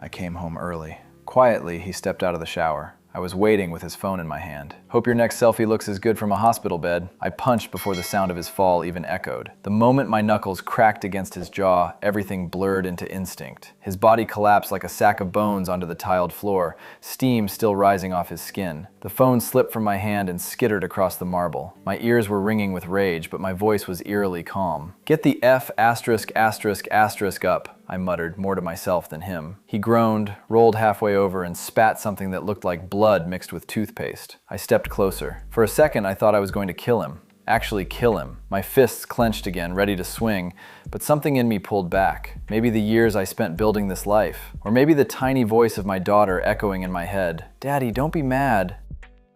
I came home early. Quietly, he stepped out of the shower. I was waiting with his phone in my hand. Hope your next selfie looks as good from a hospital bed. I punched before the sound of his fall even echoed. The moment my knuckles cracked against his jaw, everything blurred into instinct. His body collapsed like a sack of bones onto the tiled floor, steam still rising off his skin. The phone slipped from my hand and skittered across the marble. My ears were ringing with rage, but my voice was eerily calm. Get the F*** up, I muttered, more to myself than him. He groaned, rolled halfway over, and spat something that looked like blood mixed with toothpaste. I stepped closer. For a second, I thought I was going to kill him. Actually kill him. My fists clenched again, ready to swing, but something in me pulled back. Maybe the years I spent building this life. Or maybe the tiny voice of my daughter echoing in my head. Daddy, don't be mad.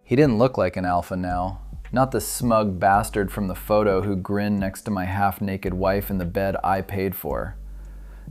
He didn't look like an alpha now. Not the smug bastard from the photo who grinned next to my half-naked wife in the bed I paid for.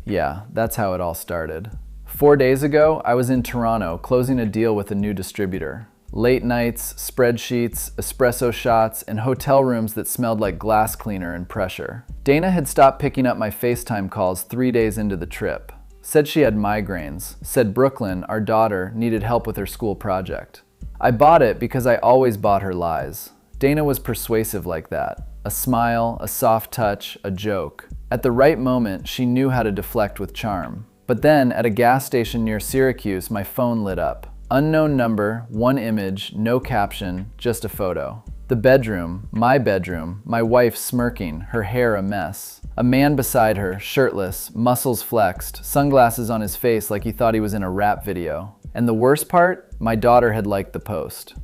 Yeah, that's how it all started. 4 days ago, I was in Toronto closing a deal with a new distributor. Late nights, spreadsheets, espresso shots, and hotel rooms that smelled like glass cleaner and pressure. Dana had stopped picking up my FaceTime calls 3 days into the trip. Said she had migraines. Said Brooklyn, our daughter, needed help with her school project. I bought it because I always bought her lies. Dana was persuasive like that. A smile, a soft touch, a joke. At the right moment, she knew how to deflect with charm. But then, at a gas station near Syracuse, my phone lit up. Unknown number, one image, no caption, just a photo. The bedroom, my wife smirking, her hair a mess. A man beside her, shirtless, muscles flexed, sunglasses on his face like he thought he was in a rap video. And the worst part, my daughter had liked the post.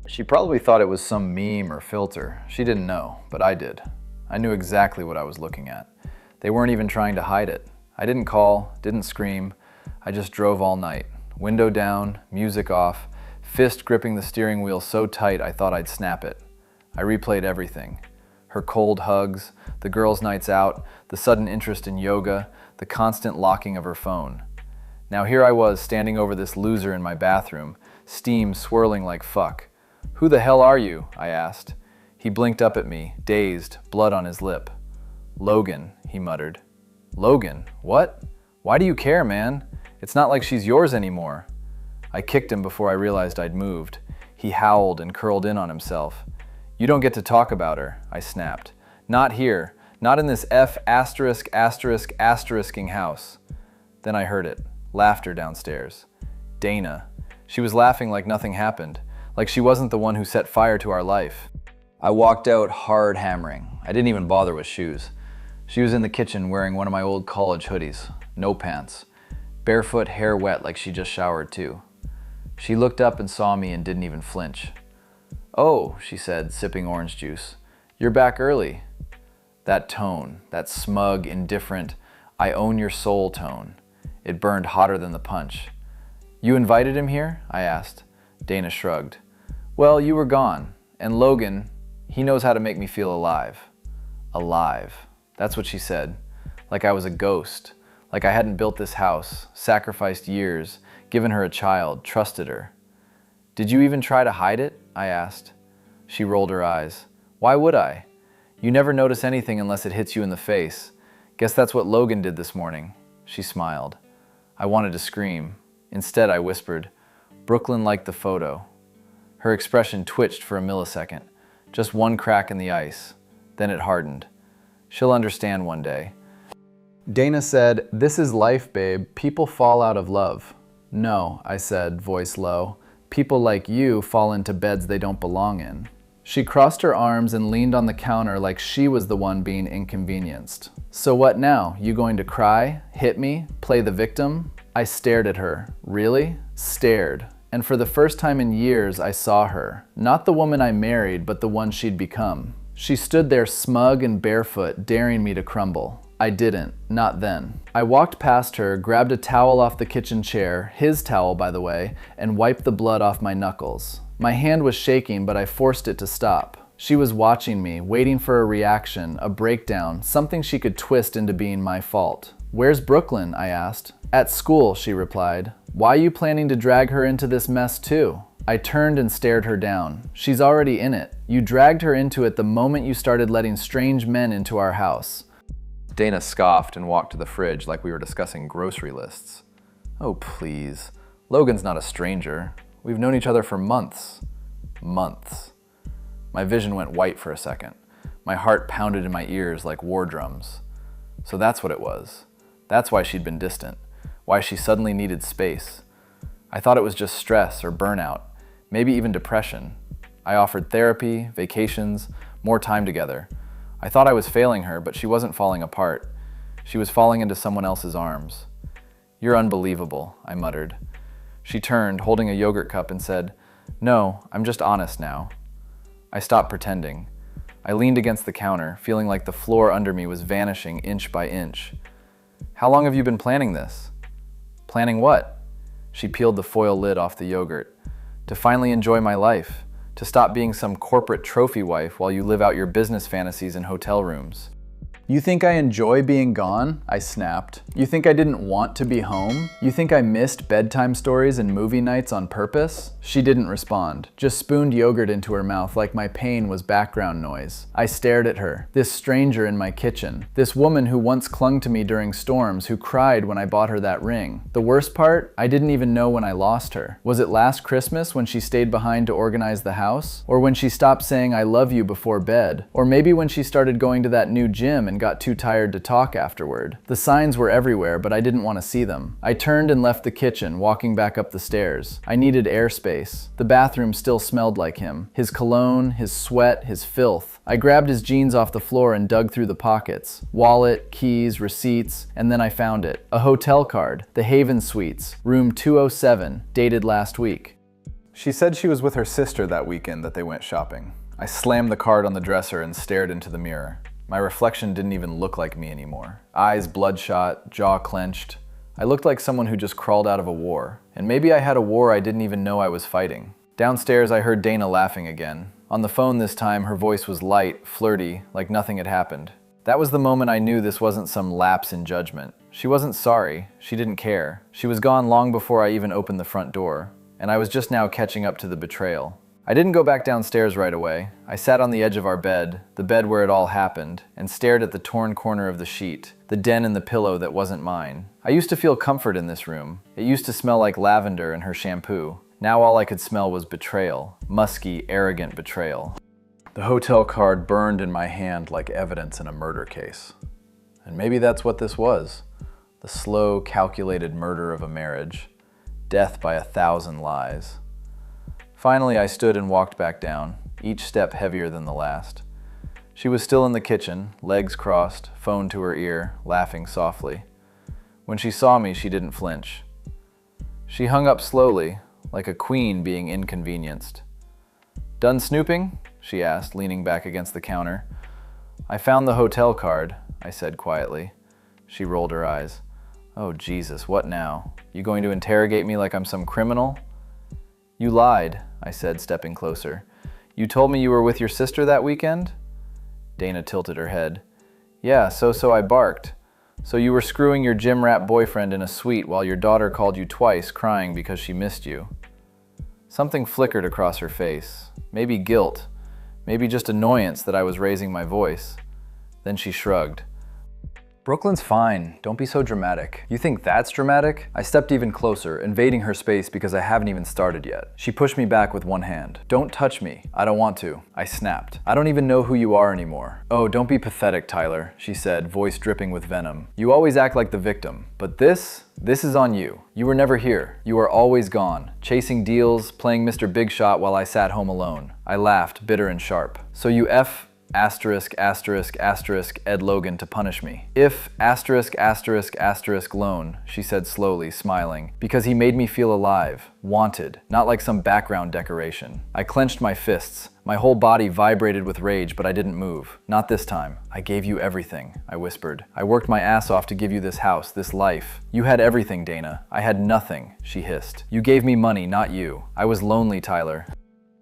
She probably thought it was some meme or filter. She didn't know, but I did. I knew exactly what I was looking at. They weren't even trying to hide it. I didn't call, didn't scream. I just drove all night. Window down, music off, fist gripping the steering wheel so tight I thought I'd snap it. I replayed everything. Her cold hugs, the girls' nights out, the sudden interest in yoga, the constant locking of her phone. Now here I was standing over this loser in my bathroom, steam swirling like fuck. Who the hell are you? I asked. He blinked up at me, dazed, blood on his lip. Logan, he muttered. Logan? What? Why do you care, man? It's not like she's yours anymore. I kicked him before I realized I'd moved. He howled and curled in on himself. You don't get to talk about her, I snapped. Not here. Not in this ******ing house. Then I heard it. Laughter downstairs. Dana. She was laughing like nothing happened. Like she wasn't the one who set fire to our life. I walked out hard hammering. I didn't even bother with shoes. She was in the kitchen wearing one of my old college hoodies. No pants. Barefoot, hair wet like she just showered too. She looked up and saw me and didn't even flinch. Oh, she said, sipping orange juice. You're back early. That tone, that smug, indifferent, I own your soul tone. It burned hotter than the punch. You invited him here? I asked. Dana shrugged. Well, you were gone. And Logan, he knows how to make me feel alive. Alive. That's what she said. Like I was a ghost. Like I hadn't built this house, sacrificed years, given her a child, trusted her. Did you even try to hide it? I asked. She rolled her eyes. Why would I? You never notice anything unless it hits you in the face. Guess that's what Logan did this morning. She smiled. I wanted to scream. Instead, I whispered, Brooklyn liked the photo. Her expression twitched for a millisecond. Just one crack in the ice. Then it hardened. She'll understand one day. Dana said, this is life, babe. People fall out of love. No, I said, voice low. People like you fall into beds they don't belong in. She crossed her arms and leaned on the counter like she was the one being inconvenienced. So what now? You going to cry? Hit me? Play the victim? I stared at her. Really? Stared. And for the first time in years, I saw her. Not the woman I married, but the one she'd become. She stood there smug and barefoot, daring me to crumble. I didn't. Not then. I walked past her, grabbed a towel off the kitchen chair, his towel by the way, and wiped the blood off my knuckles. My hand was shaking, but I forced it to stop. She was watching me, waiting for a reaction, a breakdown, something she could twist into being my fault. Where's Brooklyn? I asked. At school, she replied. Why are you planning to drag her into this mess too? I turned and stared her down. She's already in it. You dragged her into it the moment you started letting strange men into our house. Dana scoffed and walked to the fridge like we were discussing grocery lists. Oh, please. Logan's not a stranger. We've known each other for months. Months. My vision went white for a second. My heart pounded in my ears like war drums. So that's what it was. That's why she'd been distant. Why she suddenly needed space. I thought it was just stress or burnout, maybe even depression. I offered therapy, vacations, more time together. I thought I was failing her, but she wasn't falling apart. She was falling into someone else's arms. "You're unbelievable," I muttered. She turned, holding a yogurt cup, and said, "No, I'm just honest now." I stopped pretending. I leaned against the counter, feeling like the floor under me was vanishing inch by inch. "How long have you been planning this?" "Planning what?" She peeled the foil lid off the yogurt. "To finally enjoy my life. To stop being some corporate trophy wife while you live out your business fantasies in hotel rooms." "You think I enjoy being gone?" I snapped. "You think I didn't want to be home? You think I missed bedtime stories and movie nights on purpose?" She didn't respond, just spooned yogurt into her mouth like my pain was background noise. I stared at her, this stranger in my kitchen, this woman who once clung to me during storms, who cried when I bought her that ring. The worst part, I didn't even know when I lost her. Was it last Christmas when she stayed behind to organize the house? Or when she stopped saying I love you before bed? Or maybe when she started going to that new gym and got too tired to talk afterward. The signs were everywhere, but I didn't want to see them. I turned and left the kitchen, walking back up the stairs. I needed airspace. The bathroom still smelled like him. His cologne, his sweat, his filth. I grabbed his jeans off the floor and dug through the pockets. Wallet, keys, receipts, and then I found it. A hotel card. The Haven Suites, room 207, dated last week. She said she was with her sister that weekend that they went shopping. I slammed the card on the dresser and stared into the mirror. My reflection didn't even look like me anymore. Eyes bloodshot, jaw clenched. I looked like someone who just crawled out of a war. And maybe I had a war I didn't even know I was fighting. Downstairs, I heard Dana laughing again. On the phone this time, her voice was light, flirty, like nothing had happened. That was the moment I knew this wasn't some lapse in judgment. She wasn't sorry. She didn't care. She was gone long before I even opened the front door. And I was just now catching up to the betrayal. I didn't go back downstairs right away. I sat on the edge of our bed, the bed where it all happened, and stared at the torn corner of the sheet, the den in the pillow that wasn't mine. I used to feel comfort in this room. It used to smell like lavender and her shampoo. Now all I could smell was betrayal, musky, arrogant betrayal. The hotel card burned in my hand like evidence in a murder case. And maybe that's what this was. The slow, calculated murder of a marriage. Death by 1,000 lies. Finally, I stood and walked back down, each step heavier than the last. She was still in the kitchen, legs crossed, phone to her ear, laughing softly. When she saw me, she didn't flinch. She hung up slowly, like a queen being inconvenienced. "Done snooping?" she asked, leaning back against the counter. "I found the hotel card," I said quietly. She rolled her eyes. "Oh, Jesus, what now? You going to interrogate me like I'm some criminal?" "You lied," I said, stepping closer. "You told me you were with your sister that weekend?" Dana tilted her head. "Yeah, so I barked. So you were screwing your gym rat boyfriend in a suite while your daughter called you twice, crying because she missed you." Something flickered across her face. Maybe guilt. Maybe just annoyance that I was raising my voice. Then she shrugged. "Brooklyn's fine. Don't be so dramatic." "You think that's dramatic?" I stepped even closer, invading her space because I haven't even started yet. She pushed me back with one hand. "Don't touch me. I don't want to." I snapped. "I don't even know who you are anymore." "Oh, don't be pathetic, Tyler," she said, voice dripping with venom. "You always act like the victim. But this is on you. You were never here. You are always gone, chasing deals, playing Mr. Big Shot while I sat home alone." I laughed, bitter and sharp. "So you Ed Logan to punish me. If loan, she said slowly, smiling, because he made me feel alive, wanted, not like some background decoration. I clenched my fists. My whole body vibrated with rage, but I didn't move. Not this time. "I gave you everything," I whispered. "I worked my ass off to give you this house, this life. You had everything, Dana. I had nothing," she hissed. "You gave me money, not you. I was lonely, Tyler."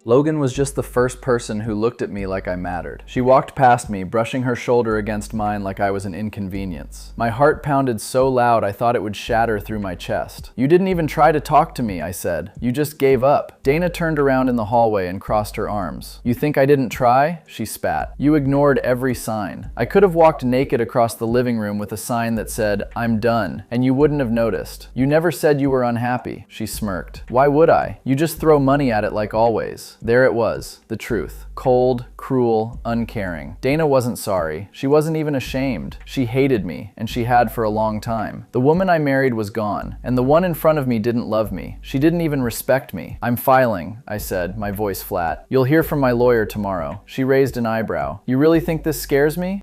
Logan was just the first person who looked at me like I mattered. She walked past me, brushing her shoulder against mine like I was an inconvenience. My heart pounded so loud I thought it would shatter through my chest. "You didn't even try to talk to me," I said. "You just gave up." Dana turned around in the hallway and crossed her arms. "You think I didn't try?" She spat. "You ignored every sign. I could have walked naked across the living room with a sign that said, 'I'm done,' and you wouldn't have noticed. You never said you were unhappy." She smirked. "Why would I? You just throw money at it like always." There it was, the truth. Cold, cruel, uncaring. Dana wasn't sorry. She wasn't even ashamed. She hated me, and she had for a long time. The woman I married was gone, and the one in front of me didn't love me. She didn't even respect me. "I'm filing," I said, my voice flat. "You'll hear from my lawyer tomorrow." She raised an eyebrow. "You really think this scares me?"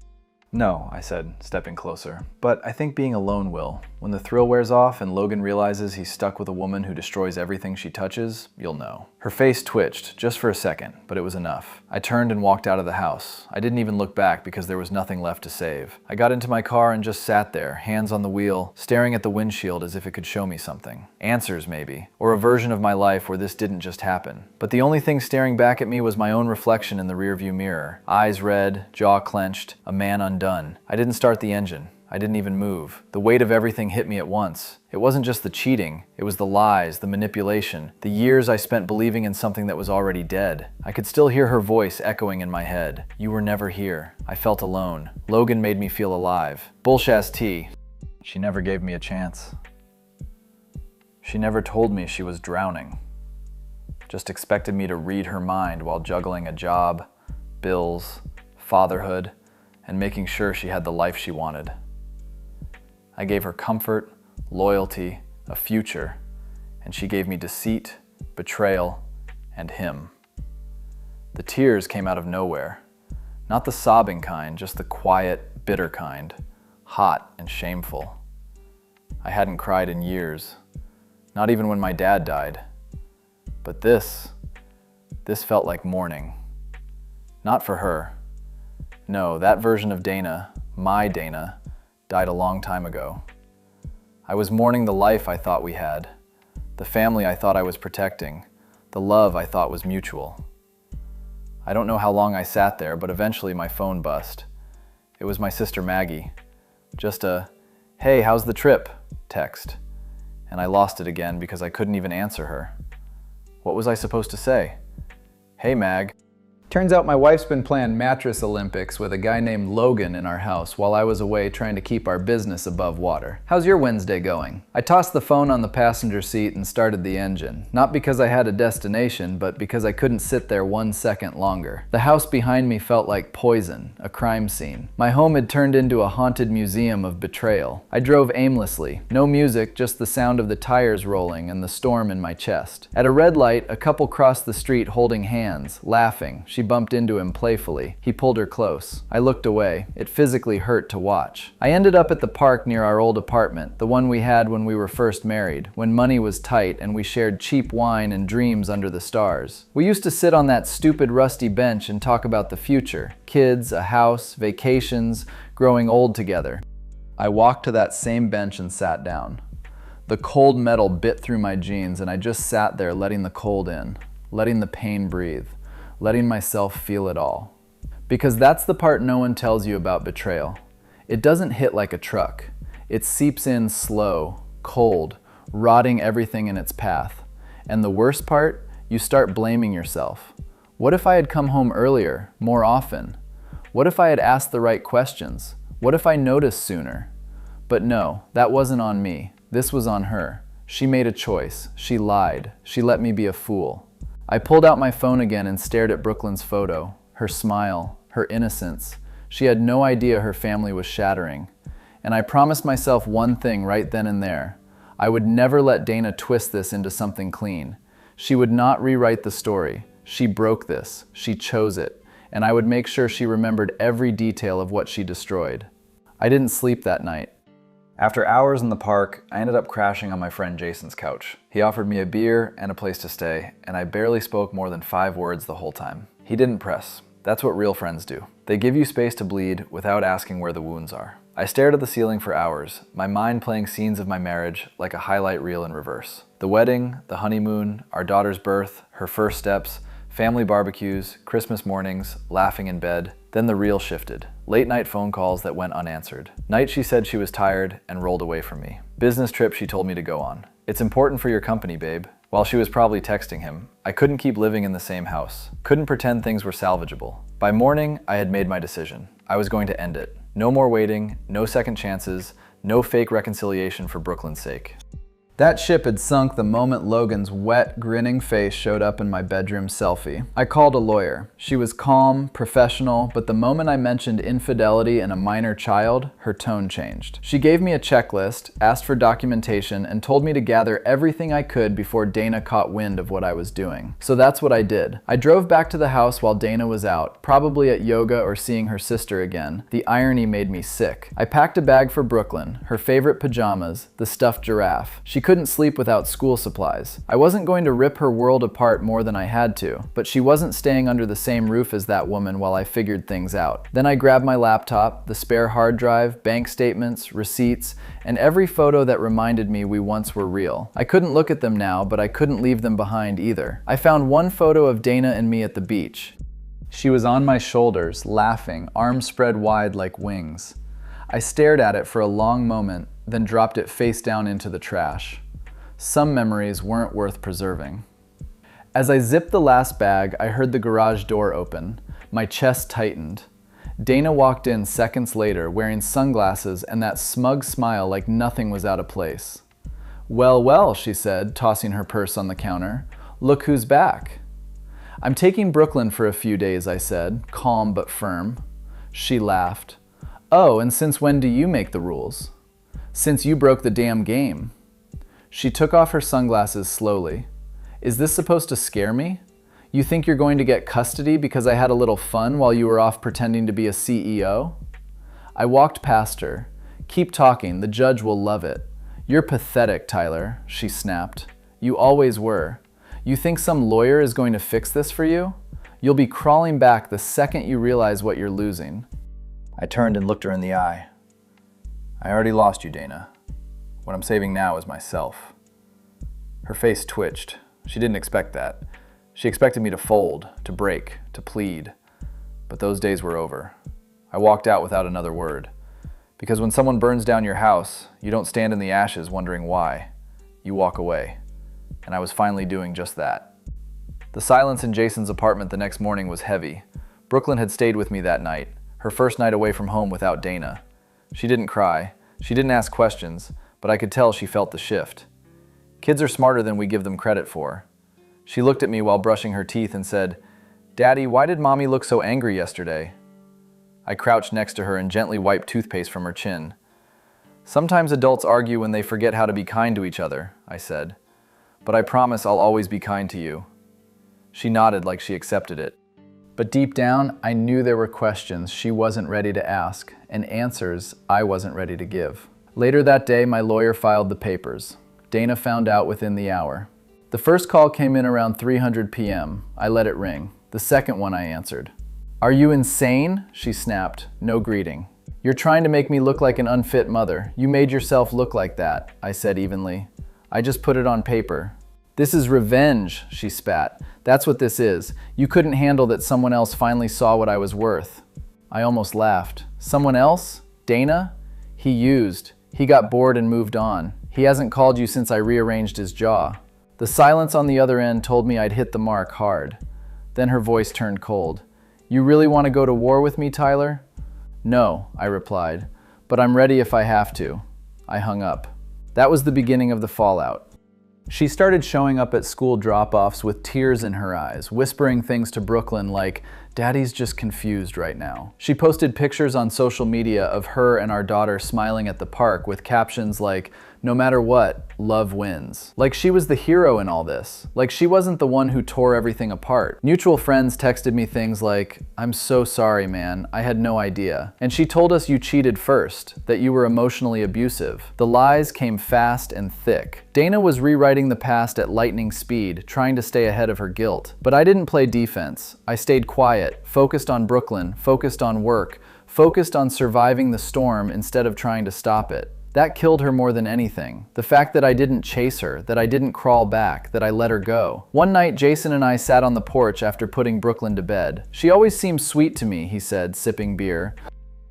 "No," I said, stepping closer. "But I think being alone will. When the thrill wears off and Logan realizes he's stuck with a woman who destroys everything she touches, you'll know." Her face twitched, just for a second, but it was enough. I turned and walked out of the house. I didn't even look back because there was nothing left to save. I got into my car and just sat there, hands on the wheel, staring at the windshield as if it could show me something. Answers, maybe. Or a version of my life where this didn't just happen. But the only thing staring back at me was my own reflection in the rearview mirror. Eyes red, jaw clenched, a man undone. I didn't start the engine. I didn't even move. The weight of everything hit me at once. It wasn't just the cheating, it was the lies, the manipulation, the years I spent believing in something that was already dead. I could still hear her voice echoing in my head. "You were never here." I felt alone. Logan made me feel alive. Bullshit tea. She never gave me a chance. She never told me she was drowning. Just expected me to read her mind while juggling a job, bills, fatherhood, and making sure she had the life she wanted. I gave her comfort, loyalty, a future, and she gave me deceit, betrayal, and him. The tears came out of nowhere. Not the sobbing kind, just the quiet, bitter kind, hot and shameful. I hadn't cried in years, not even when my dad died. But this felt like mourning. Not for her. No, that version of Dana, my Dana, died a long time ago. I was mourning the life I thought we had, the family I thought I was protecting, the love I thought was mutual. I don't know how long I sat there, but eventually my phone buzzed. It was my sister Maggie. Just a, "Hey, how's the trip?" text. And I lost it again because I couldn't even answer her. What was I supposed to say? "Hey, Mag." Turns out my wife's been playing mattress Olympics with a guy named Logan in our house while I was away trying to keep our business above water. "How's your Wednesday going?" I tossed the phone on the passenger seat and started the engine. Not because I had a destination, but because I couldn't sit there 1 second longer. The house behind me felt like poison, a crime scene. My home had turned into a haunted museum of betrayal. I drove aimlessly. No music, just the sound of the tires rolling and the storm in my chest. At a red light, a couple crossed the street holding hands, laughing. She bumped into him playfully. He pulled her close. I looked away. It physically hurt to watch. I ended up at the park near our old apartment, the one we had when we were first married, when money was tight and we shared cheap wine and dreams under the stars. We used to sit on that stupid rusty bench and talk about the future. Kids, a house, vacations, growing old together. I walked to that same bench and sat down. The cold metal bit through my jeans and I just sat there letting the cold in, letting the pain breathe. Letting myself feel it all. Because that's the part no one tells you about betrayal. It doesn't hit like a truck. It seeps in slow, cold, rotting everything in its path. And the worst part, you start blaming yourself. What if I had come home earlier, more often? What if I had asked the right questions? What if I noticed sooner? But no, that wasn't on me. This was on her. She made a choice. She lied. She let me be a fool. I pulled out my phone again and stared at Brooklyn's photo, her smile, her innocence. She had no idea her family was shattering. And I promised myself one thing right then and there. I would never let Dana twist this into something clean. She would not rewrite the story. She broke this. She chose it. And I would make sure she remembered every detail of what she destroyed. I didn't sleep that night. After hours in the park, I ended up crashing on my friend Jason's couch. He offered me a beer and a place to stay, and I barely spoke more than 5 words the whole time. He didn't press. That's what real friends do. They give you space to bleed without asking where the wounds are. I stared at the ceiling for hours, my mind playing scenes of my marriage like a highlight reel in reverse. The wedding, the honeymoon, our daughter's birth, her first steps, Family barbecues, Christmas mornings, laughing in bed. Then the reel shifted. Late night phone calls that went unanswered. Night she said she was tired and rolled away from me. Business trip she told me to go on. It's important for your company, babe. While she was probably texting him, I couldn't keep living in the same house. Couldn't pretend things were salvageable. By morning, I had made my decision. I was going to end it. No more waiting, no second chances, no fake reconciliation for Brooklyn's sake. That ship had sunk the moment Logan's wet, grinning face showed up in my bedroom selfie. I called a lawyer. She was calm, professional, but the moment I mentioned infidelity and a minor child, her tone changed. She gave me a checklist, asked for documentation, and told me to gather everything I could before Dana caught wind of what I was doing. So that's what I did. I drove back to the house while Dana was out, probably at yoga or seeing her sister again. The irony made me sick. I packed a bag for Brooklyn, her favorite pajamas, the stuffed giraffe. She couldn't sleep without school supplies. I wasn't going to rip her world apart more than I had to, but she wasn't staying under the same roof as that woman while I figured things out. Then I grabbed my laptop, the spare hard drive, bank statements, receipts, and every photo that reminded me we once were real. I couldn't look at them now, but I couldn't leave them behind either. I found one photo of Dana and me at the beach. She was on my shoulders, laughing, arms spread wide like wings. I stared at it for a long moment, then dropped it face down into the trash. Some memories weren't worth preserving. As I zipped the last bag, I heard the garage door open. My chest tightened. Dana walked in seconds later, wearing sunglasses and that smug smile like nothing was out of place. "Well, well," she said, tossing her purse on the counter. "Look who's back." "I'm taking Brooklyn for a few days," I said, calm but firm. She laughed. "Oh, and since when do you make the rules?" "Since you broke the damn game." She took off her sunglasses slowly. "Is this supposed to scare me? You think you're going to get custody because I had a little fun while you were off pretending to be a CEO?" I walked past her. "Keep talking, the judge will love it." "You're pathetic, Tyler," she snapped. "You always were. You think some lawyer is going to fix this for you? You'll be crawling back the second you realize what you're losing." I turned and looked her in the eye. "I already lost you, Dana. What I'm saving now is myself." Her face twitched. She didn't expect that. She expected me to fold, to break, to plead. But those days were over. I walked out without another word. Because when someone burns down your house, you don't stand in the ashes wondering why. You walk away. And I was finally doing just that. The silence in Jason's apartment the next morning was heavy. Brooklyn had stayed with me that night, her first night away from home without Dana. She didn't cry. She didn't ask questions. But I could tell she felt the shift. Kids are smarter than we give them credit for. She looked at me while brushing her teeth and said, "Daddy, why did Mommy look so angry yesterday?" I crouched next to her and gently wiped toothpaste from her chin. "Sometimes adults argue when they forget how to be kind to each other," I said. "But I promise I'll always be kind to you." She nodded like she accepted it. But deep down, I knew there were questions she wasn't ready to ask and answers I wasn't ready to give. Later that day, my lawyer filed the papers. Dana found out within the hour. The first call came in around 3:00 p.m. I let it ring. The second one I answered. "Are you insane?" she snapped, no greeting. "You're trying to make me look like an unfit mother. You made yourself look like that," I said evenly. "I just put it on paper." "This is revenge," she spat. "That's what this is. You couldn't handle that someone else finally saw what I was worth." I almost laughed. "Someone else? Dana? He used. He got bored and moved on. He hasn't called you since I rearranged his jaw." The silence on the other end told me I'd hit the mark hard. Then her voice turned cold. "You really want to go to war with me, Tyler?" "No," I replied, "but I'm ready if I have to." I hung up. That was the beginning of the fallout. She started showing up at school drop-offs with tears in her eyes, whispering things to Brooklyn like, "Daddy's just confused right now." She posted pictures on social media of her and our daughter smiling at the park with captions like, "No matter what, love wins." Like she was the hero in all this. Like she wasn't the one who tore everything apart. Mutual friends texted me things like, "I'm so sorry, man. I had no idea." And she told us you cheated first, that you were emotionally abusive. The lies came fast and thick. Dana was rewriting the past at lightning speed, trying to stay ahead of her guilt. But I didn't play defense. I stayed quiet, focused on Brooklyn, focused on work, focused on surviving the storm instead of trying to stop it. That killed her more than anything. The fact that I didn't chase her, that I didn't crawl back, that I let her go. One night, Jason and I sat on the porch after putting Brooklyn to bed. She always seemed sweet to me, he said, sipping beer.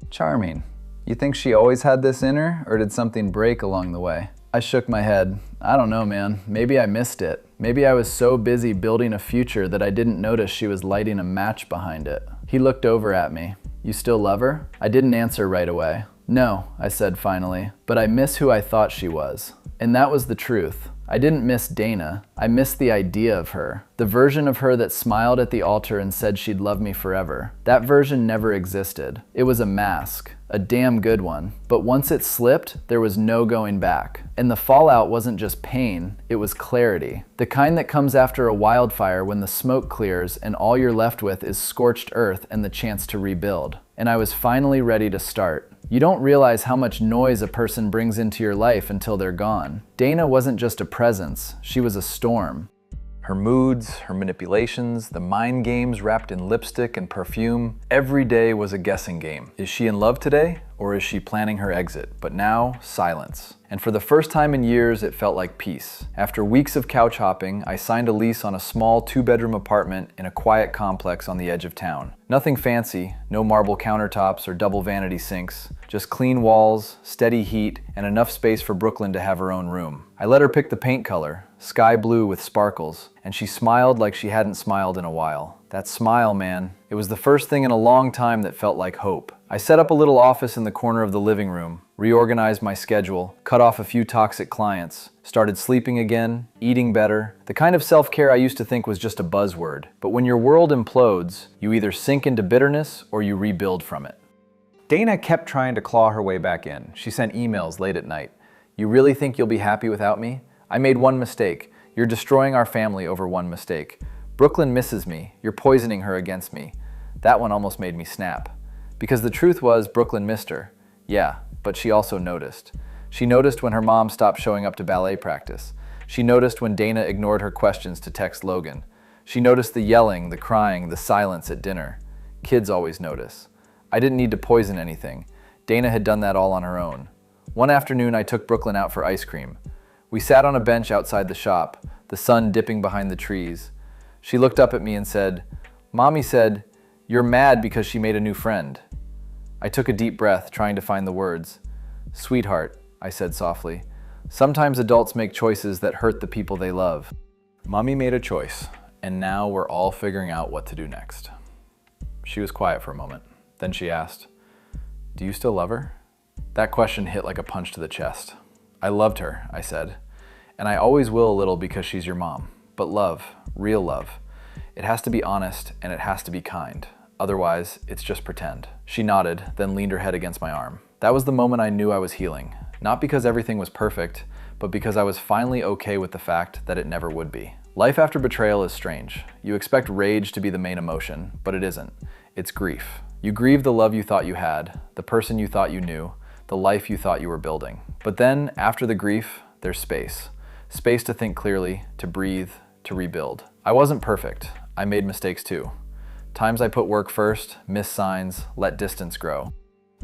Charming. You think she always had this in her, or did something break along the way? I shook my head. I don't know, man. Maybe I missed it. Maybe I was so busy building a future that I didn't notice she was lighting a match behind it. He looked over at me. You still love her? I didn't answer right away. No, I said finally, but I miss who I thought she was. And that was the truth. I didn't miss Dana. I missed the idea of her. The version of her that smiled at the altar and said she'd love me forever. That version never existed. It was a mask. A damn good one. But once it slipped, there was no going back. And the fallout wasn't just pain, it was clarity. The kind that comes after a wildfire when the smoke clears and all you're left with is scorched earth and the chance to rebuild. And I was finally ready to start. You don't realize how much noise a person brings into your life until they're gone. Dana wasn't just a presence, she was a storm. Her moods, her manipulations, the mind games wrapped in lipstick and perfume, every day was a guessing game. Is she in love today, or is she planning her exit? But now, silence. And for the first time in years, it felt like peace. After weeks of couch hopping, I signed a lease on a small 2-bedroom apartment in a quiet complex on the edge of town. Nothing fancy, no marble countertops or double vanity sinks, just clean walls, steady heat, and enough space for Brooklyn to have her own room. I let her pick the paint color, sky blue with sparkles, and she smiled like she hadn't smiled in a while. That smile, man, it was the first thing in a long time that felt like hope. I set up a little office in the corner of the living room, reorganized my schedule, cut off a few toxic clients, started sleeping again, eating better, the kind of self-care I used to think was just a buzzword. But when your world implodes, you either sink into bitterness or you rebuild from it. Dana kept trying to claw her way back in. She sent emails late at night. You really think you'll be happy without me? I made one mistake. You're destroying our family over one mistake. Brooklyn misses me. You're poisoning her against me. That one almost made me snap. Because the truth was, Brooklyn missed her. Yeah, but she also noticed. She noticed when her mom stopped showing up to ballet practice. She noticed when Dana ignored her questions to text Logan. She noticed the yelling, the crying, the silence at dinner. Kids always notice. I didn't need to poison anything. Dana had done that all on her own. One afternoon, I took Brooklyn out for ice cream. We sat on a bench outside the shop, the sun dipping behind the trees. She looked up at me and said, "Mommy said, you're mad because she made a new friend." I took a deep breath, trying to find the words. "Sweetheart," I said softly, "sometimes adults make choices that hurt the people they love." Mommy made a choice, and now we're all figuring out what to do next. She was quiet for a moment. Then she asked, "Do you still love her?" That question hit like a punch to the chest. I loved her, I said, and I always will a little because she's your mom. But love, real love, it has to be honest and it has to be kind. Otherwise, it's just pretend. She nodded, then leaned her head against my arm. That was the moment I knew I was healing. Not because everything was perfect, but because I was finally okay with the fact that it never would be. Life after betrayal is strange. You expect rage to be the main emotion, but it isn't. It's grief. You grieve the love you thought you had, the person you thought you knew, the life you thought you were building. But then, after the grief, there's space. Space to think clearly, to breathe, to rebuild. I wasn't perfect. I made mistakes too. Times I put work first, missed signs, let distance grow.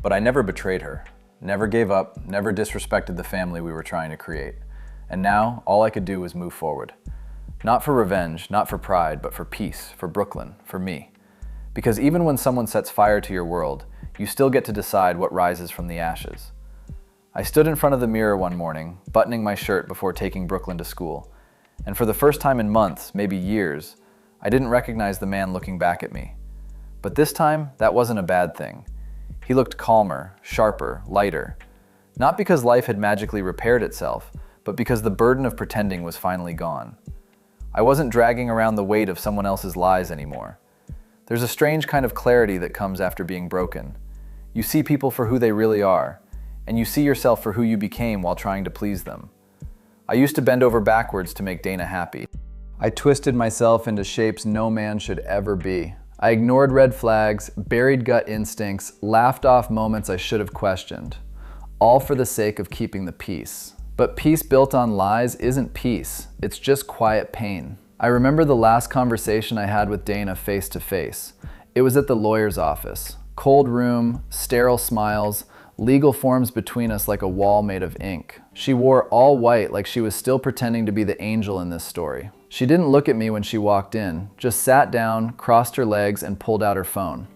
But I never betrayed her, never gave up, never disrespected the family we were trying to create. And now, all I could do was move forward. Not for revenge, not for pride, but for peace, for Brooklyn, for me. Because even when someone sets fire to your world, you still get to decide what rises from the ashes. I stood in front of the mirror one morning, buttoning my shirt before taking Brooklyn to school. And for the first time in months, maybe years, I didn't recognize the man looking back at me. But this time, that wasn't a bad thing. He looked calmer, sharper, lighter. Not because life had magically repaired itself, but because the burden of pretending was finally gone. I wasn't dragging around the weight of someone else's lies anymore. There's a strange kind of clarity that comes after being broken. You see people for who they really are, and you see yourself for who you became while trying to please them. I used to bend over backwards to make Dana happy. I twisted myself into shapes no man should ever be. I ignored red flags, buried gut instincts, laughed off moments I should have questioned, all for the sake of keeping the peace. But peace built on lies isn't peace, it's just quiet pain. I remember the last conversation I had with Dana face to face. It was at the lawyer's office. Cold room, sterile smiles, legal forms between us like a wall made of ink. She wore all white like she was still pretending to be the angel in this story. She didn't look at me when she walked in, just sat down, crossed her legs, and pulled out her phone.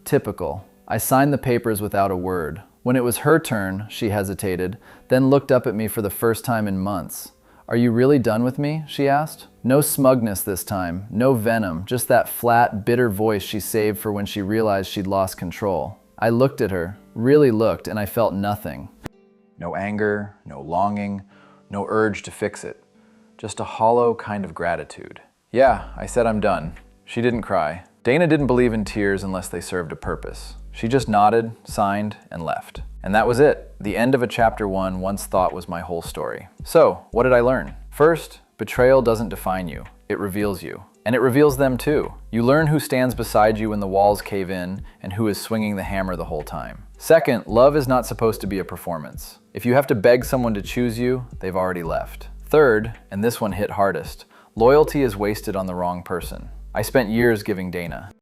Typical. I signed the papers without a word. When it was her turn, she hesitated, then looked up at me for the first time in months. "Are you really done with me?" she asked. No smugness this time, no venom, just that flat, bitter voice she saved for when she realized she'd lost control. I looked at her, really looked, and I felt nothing. No anger, no longing, no urge to fix it. Just a hollow kind of gratitude. "Yeah," I said, "I'm done." She didn't cry. Dana didn't believe in tears unless they served a purpose. She just nodded, signed, and left. And that was it. The end of a chapter 1 once thought was my whole story. So, what did I learn? First, betrayal doesn't define you. It reveals you. And it reveals them too. You learn who stands beside you when the walls cave in and who is swinging the hammer the whole time. Second, love is not supposed to be a performance. If you have to beg someone to choose you, they've already left. Third, and this one hit hardest, loyalty is wasted on the wrong person. I spent years giving Dana